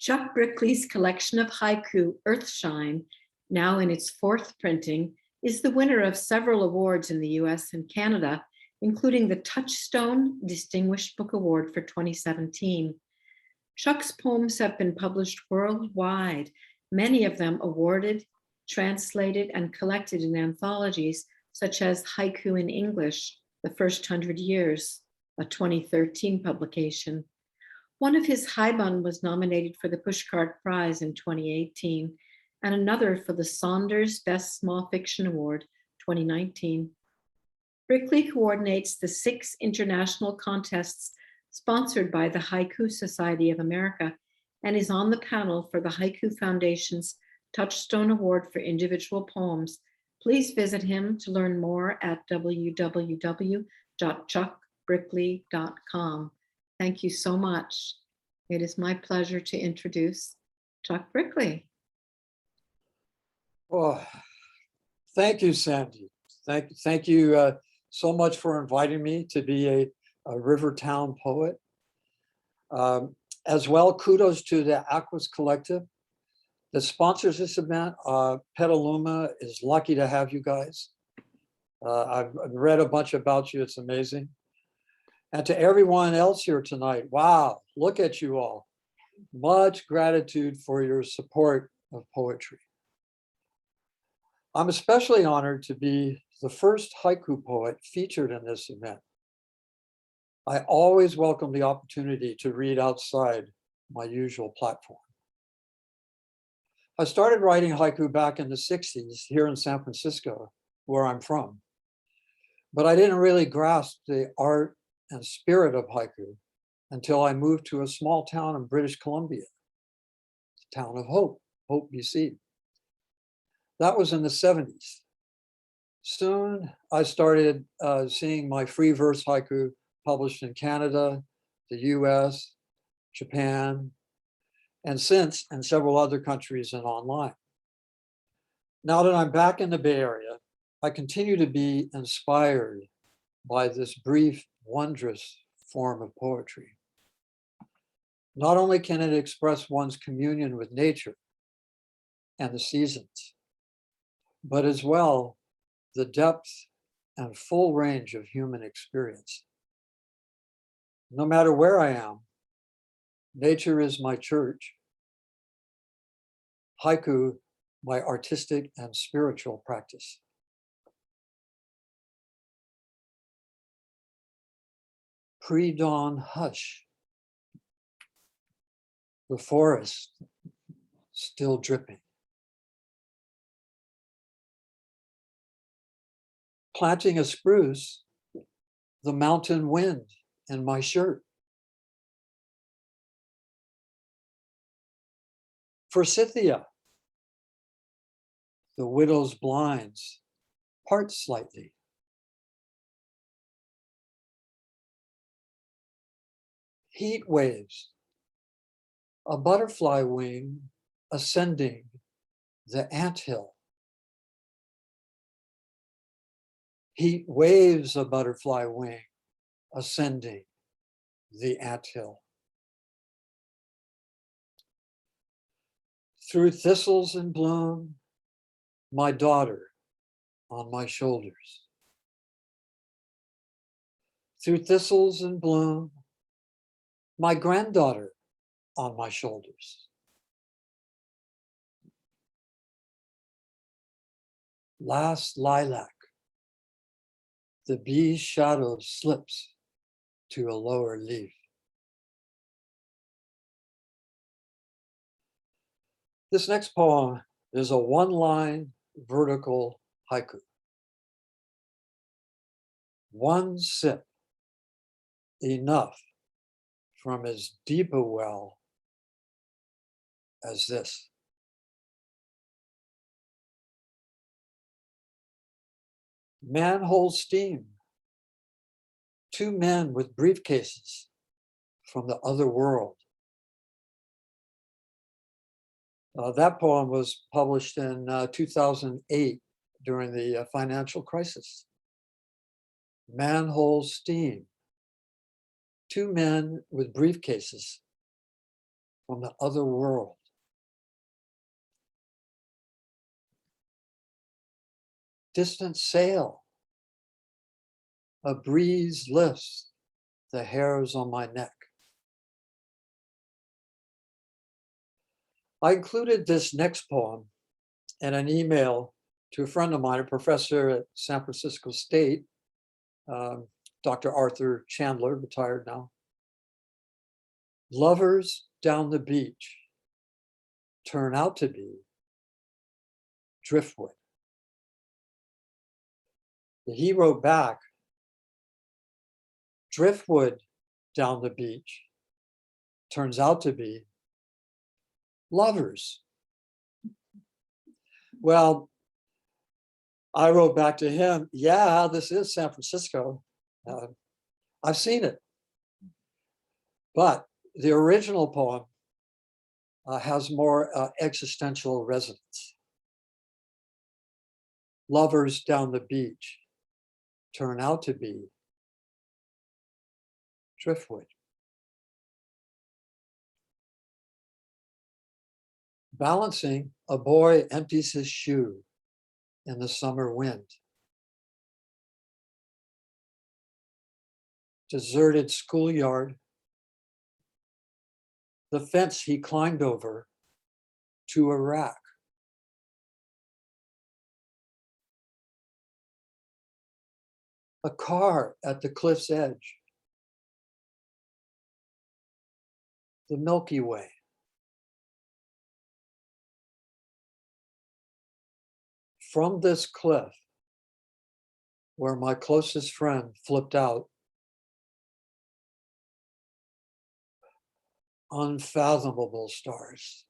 Chuck Brickley's collection of haiku, Earthshine, now in its fourth printing, is the winner of several awards in the US and Canada, including the Touchstone Distinguished Book Award for 2017. Chuck's poems have been published worldwide, many of them awarded, translated, and collected in anthologies such as Haiku in English, The First 100 Years, a 2013 publication. One of his haibun was nominated for the Pushcart Prize in 2018, and another for the Saunders Best Small Fiction Award 2019. Brickley coordinates the 6 international contests sponsored by the Haiku Society of America and is on the panel for the Haiku Foundation's Touchstone Award for Individual Poems. Please visit him to learn more at www.chuckbrickley.com. Thank you so much. It is my pleasure to introduce Chuck Brickley. Well, thank you, Sandy. Thank you so much for inviting me to be a Rivertown poet. As well, kudos to the Aquas Collective that sponsors this event. Petaluma is lucky to have you guys. I've read a bunch about you. It's amazing. And to everyone else here tonight, wow, look at you all. Much gratitude for your support of poetry. I'm especially honored to be the first haiku poet featured in this event. I always welcome the opportunity to read outside my usual platform. I started writing haiku back in the 60s here in San Francisco, where I'm from. But I didn't really grasp the art and spirit of haiku until I moved to a small town in British Columbia, the town of Hope, BC. That was in the 70s. Soon I started seeing my free verse haiku published in Canada, the US, Japan, and since in several other countries and online. Now that I'm back in the Bay Area, I continue to be inspired by this brief, wondrous form of poetry. Not only can it express one's communion with nature and the seasons, but as well the depth and full range of human experience. No matter where I am, nature is my church. Haiku, my artistic and spiritual practice. Pre-dawn hush. The forest still dripping. Planting a spruce, the mountain wind in my shirt. Forsythia, the widow's blinds part slightly. Heat waves, a butterfly wing ascending the anthill. Heat waves, a butterfly wing ascending the anthill. Through thistles in bloom, my daughter on my shoulders. Through thistles in bloom, my granddaughter on my shoulders. Last lilac, the bee's shadow slips to a lower leaf. This next poem is a one-line vertical haiku. One sip, enough from as deep a well as this. Man holds steam. 2 men with briefcases from the other world. That poem was published in 2008 during the financial crisis. Man holds steam. 2 men with briefcases from the other world. Distant sail, a breeze lifts the hairs on my neck. I included this next poem in an email to a friend of mine, a professor at San Francisco State, Dr. Arthur Chandler, retired now. Lovers down the beach turn out to be driftwood. He wrote back, driftwood down the beach turns out to be lovers. Well, I wrote back to him, yeah, this is San Francisco. I've seen it. But the original poem has more existential resonance. Lovers down the beach turn out to be driftwood. Balancing, a boy empties his shoe in the summer wind. Deserted schoolyard. The fence he climbed over to a rack. A car at the cliff's edge. The Milky Way. From this cliff, where my closest friend flipped out, unfathomable stars.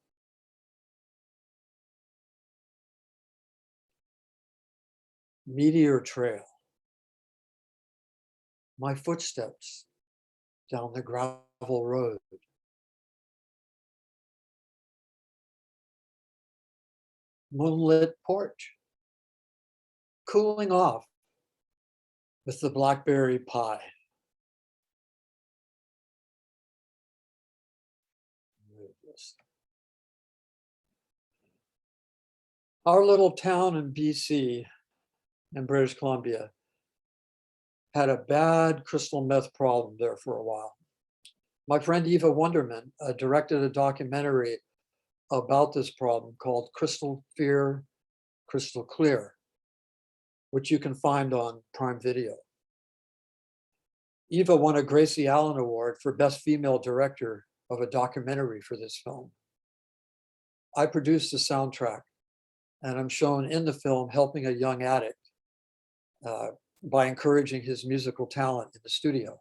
Meteor trail. My footsteps down the gravel road. Moonlit porch. Cooling off with the blackberry pie. Our little town in BC, in British Columbia, had a bad crystal meth problem there for a while. My friend Eva Wonderman directed a documentary about this problem called Crystal Fear, Crystal Clear, which you can find on Prime Video. Eva won a Gracie Allen Award for Best Female Director of a Documentary for this film. I produced the soundtrack, and I'm shown in the film helping a young addict by encouraging his musical talent in the studio.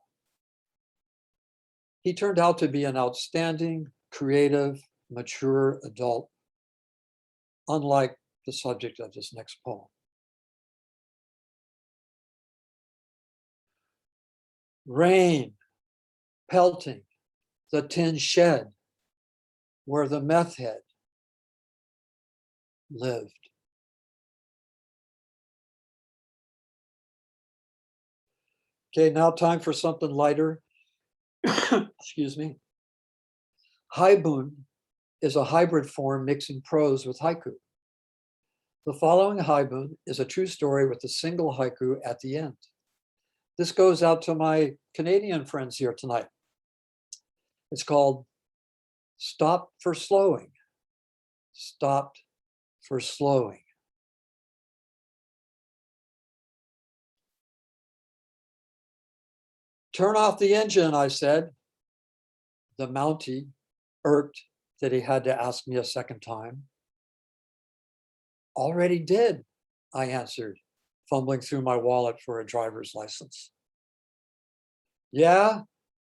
He turned out to be an outstanding, creative, mature adult, unlike the subject of this next poem. Rain pelting the tin shed where the meth head lived. Okay, now time for something lighter. Excuse me. Haiku is a hybrid form mixing prose with haiku. The following haiku is a true story with a single haiku at the end. This goes out to my Canadian friends here tonight. It's called Stop for Slowing. Stopped for slowing. Turn off the engine, I said. The Mountie, irked that he had to ask me a second time. Already did, I answered, fumbling through my wallet for a driver's license. Yeah?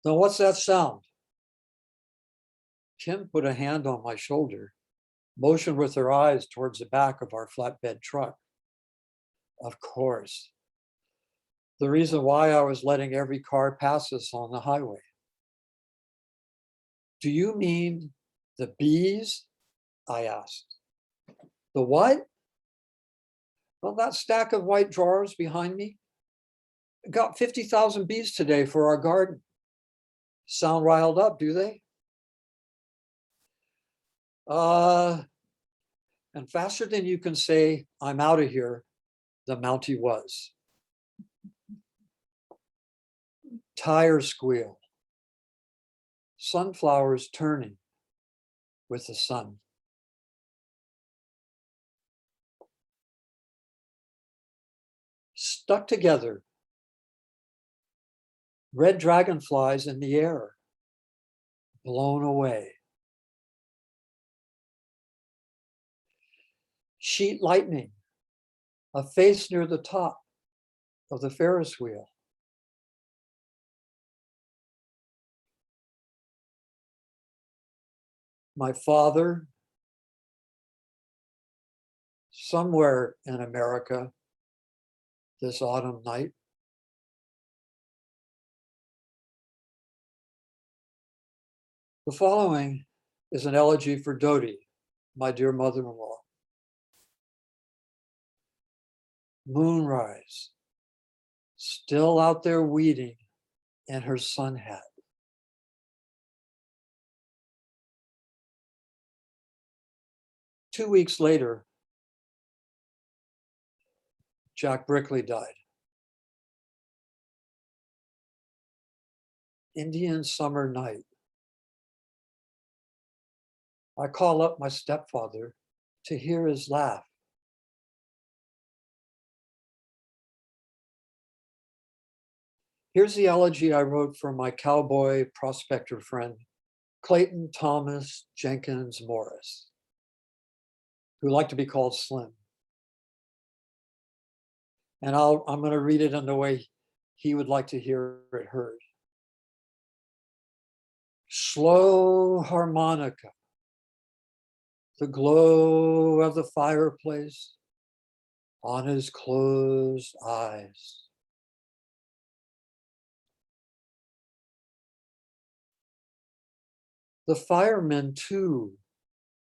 Then what's that sound? Kim put a hand on my shoulder, motioned with her eyes towards the back of our flatbed truck. Of course. The reason why I was letting every car pass us on the highway. Do you mean the bees? I asked. The what? Well, that stack of white drawers behind me. Got 50,000 bees today for our garden. Sound riled up, do they? And faster than you can say, I'm out of here, the Mountie was. Tire squeal. Sunflowers turning with the sun. Stuck together. Red dragonflies in the air. Blown away. Sheet lightning. A face near the top of the Ferris wheel. My father, somewhere in America this autumn night. The following is an elegy for Dodie, my dear mother-in-law. Moonrise, still out there weeding in her sun hat. Two weeks later, Jack Brickley died. Indian summer night. I call up my stepfather to hear his laugh. Here's the elegy I wrote for my cowboy prospector friend, Clayton Thomas Jenkins Morris, who liked to be called Slim. And I'm going to read it in the way he would like to hear it heard. Slow harmonica, the glow of the fireplace on his closed eyes. The firemen, too,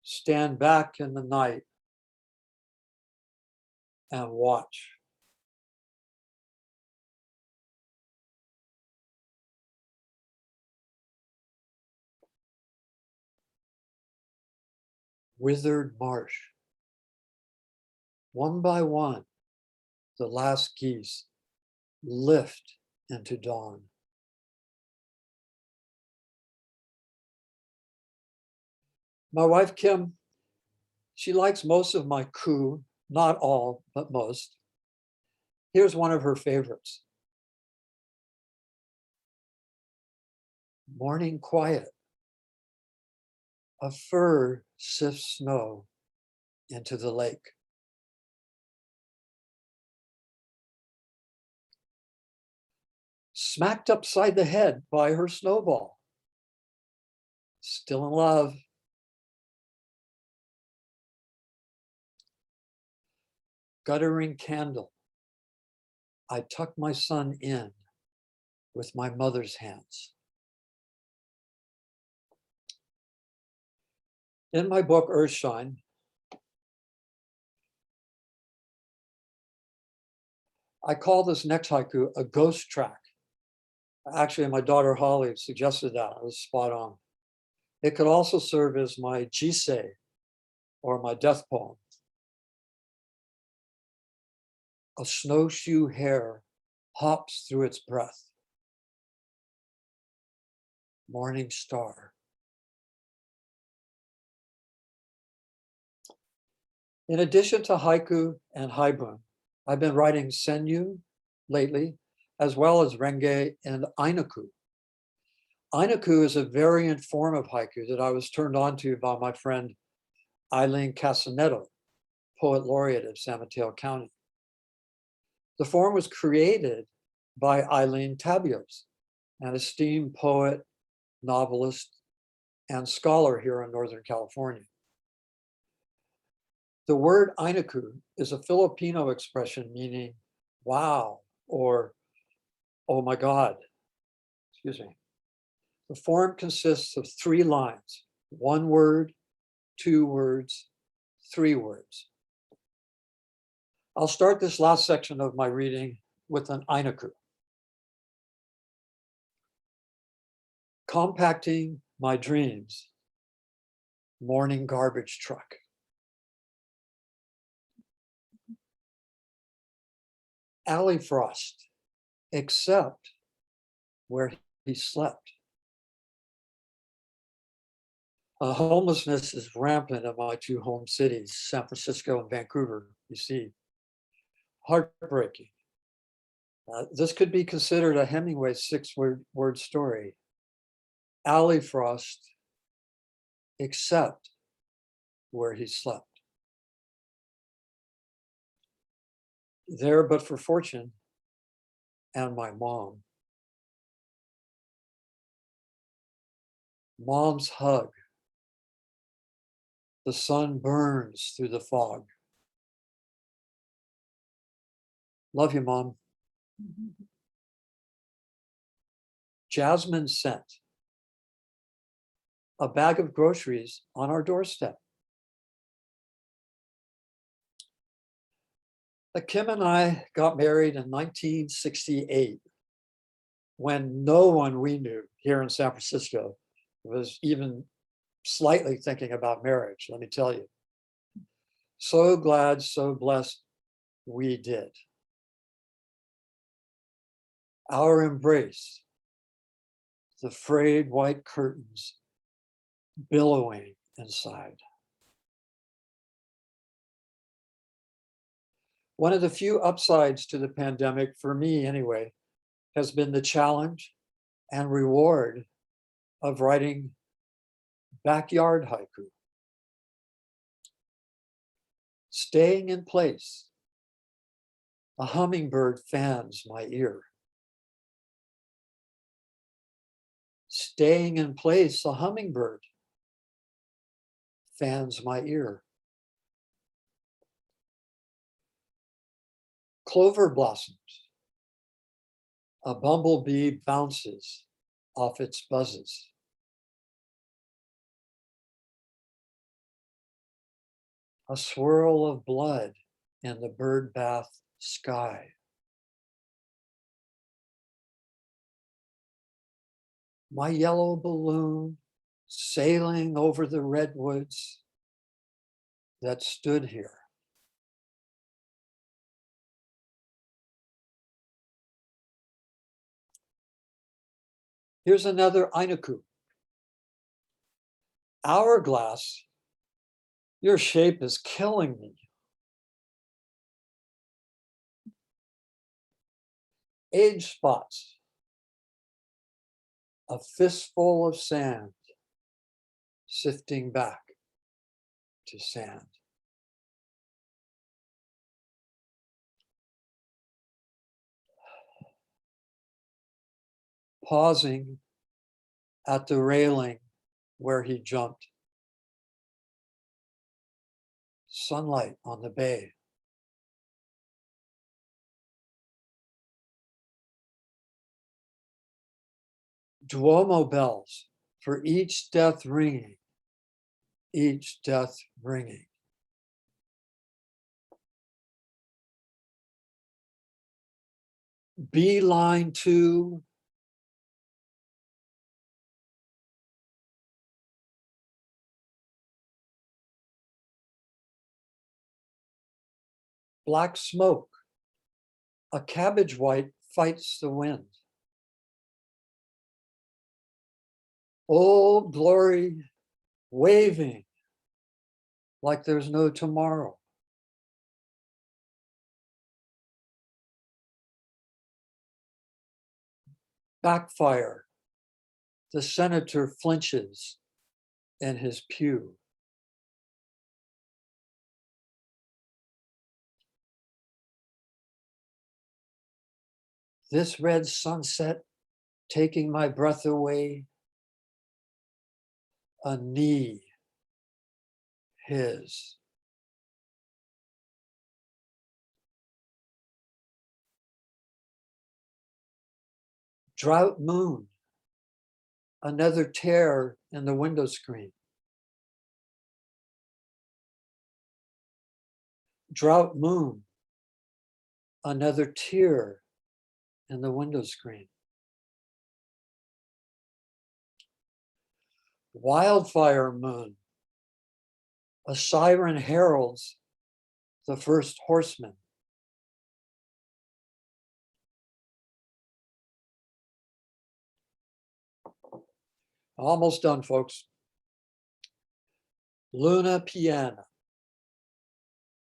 stand back in the night and watch. Withered marsh. One by one, the last geese lift into dawn. My wife, Kim, she likes most of my coup, not all, but most. Here's one of her favorites. Morning quiet. A fir sifts snow into the lake. Smacked upside the head by her snowball. Still in love. Guttering candle. I tuck my son in with my mother's hands. In my book, Earthshine, I call this next haiku a ghost track. Actually, my daughter Holly suggested that. It was spot on. It could also serve as my jisei, or my death poem. A snowshoe hare hops through its breath. Morning star. In addition to haiku and haibun, I've been writing senyu lately, as well as renge and einaku. Einaku is a variant form of haiku that I was turned on to by my friend Eileen Casaneto, poet laureate of San Mateo County. The form was created by Eileen Tabios, an esteemed poet, novelist, and scholar here in Northern California. The word einaku is a Filipino expression meaning wow or oh my God. Excuse me. The form consists of 3 lines, 1 word, 2 words, 3 words. I'll start this last section of my reading with an einaku. Compacting my dreams, morning garbage truck. Alley frost, except where he slept. Homelessness is rampant in my two home cities, San Francisco and Vancouver, you see. Heartbreaking. This could be considered a Hemingway six-word story. Alley frost, except where he slept. There but for fortune and my mom. Mom's hug. The sun burns through the fog. Love you, Mom. Jasmine scent. A bag of groceries on our doorstep. Kim and I got married in 1968 when no one we knew here in San Francisco was even slightly thinking about marriage, let me tell you. So glad, so blessed we did. Our embrace, the frayed white curtains billowing inside. One of the few upsides to the pandemic, for me anyway, has been the challenge and reward of writing backyard haiku. Staying in place, a hummingbird fans my ear. Staying in place, a hummingbird fans my ear. Clover blossoms, a bumblebee bounces off its buzzes. A swirl of blood in the bird bath sky. My yellow balloon sailing over the redwoods that stood here. Here's another Haiku. Hourglass, your shape is killing me. Age spots, a fistful of sand sifting back to sand. Pausing at the railing where he jumped. Sunlight on the bay. Duomo bells for each death ringing, each death ringing. Beeline to black smoke, a cabbage white fights the wind. Old glory waving like there's no tomorrow. Backfire, the senator flinches in his pew. This red sunset taking my breath away. A knee, his. Drought moon, another tear in the window screen. Drought moon, another tear in the window screen. Wildfire moon, A siren heralds the first horseman. Almost done, folks. Luna piena.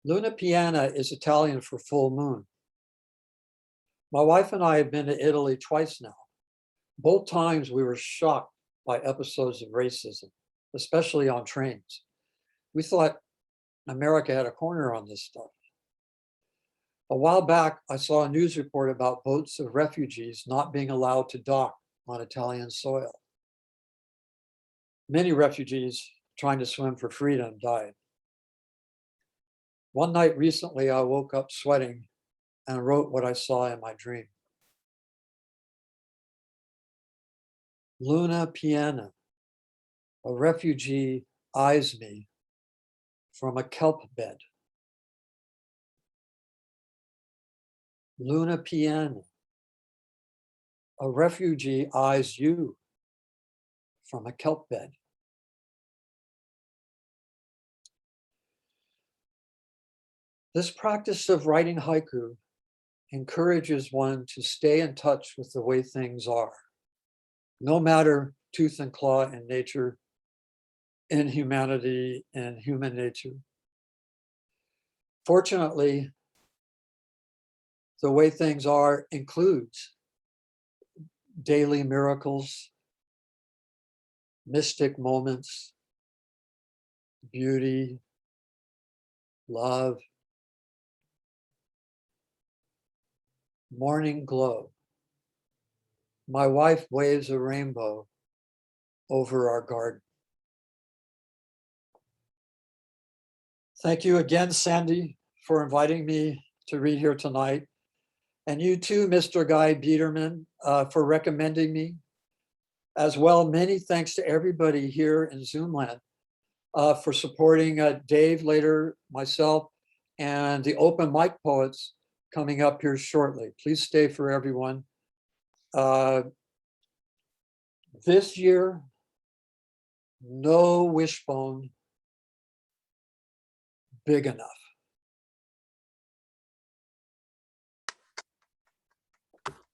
Luna piena is Italian for full moon. My wife and I have been to Italy twice now. Both times we were shocked by episodes of racism, especially on trains. We thought America had a corner on this stuff. A while back, I saw a news report about boats of refugees not being allowed to dock on Italian soil. Many refugees trying to swim for freedom died. One night recently, I woke up sweating and wrote what I saw in my dream. Luna piena, a refugee eyes me from a kelp bed. Luna piena, a refugee eyes you from a kelp bed. This practice of writing haiku encourages one to stay in touch with the way things are, no matter tooth and claw in nature, in humanity, and human nature. Fortunately, the way things are includes daily miracles, mystic moments, beauty, love, morning glow. My wife waves a rainbow over our garden. Thank you again, Sandy, for inviting me to read here tonight. And you too, Mr. Guy Biederman, for recommending me. As well, many thanks to everybody here in Zoomland for supporting Dave later, myself, and the open mic poets coming up here shortly. Please stay for everyone. This year, no wishbone big enough.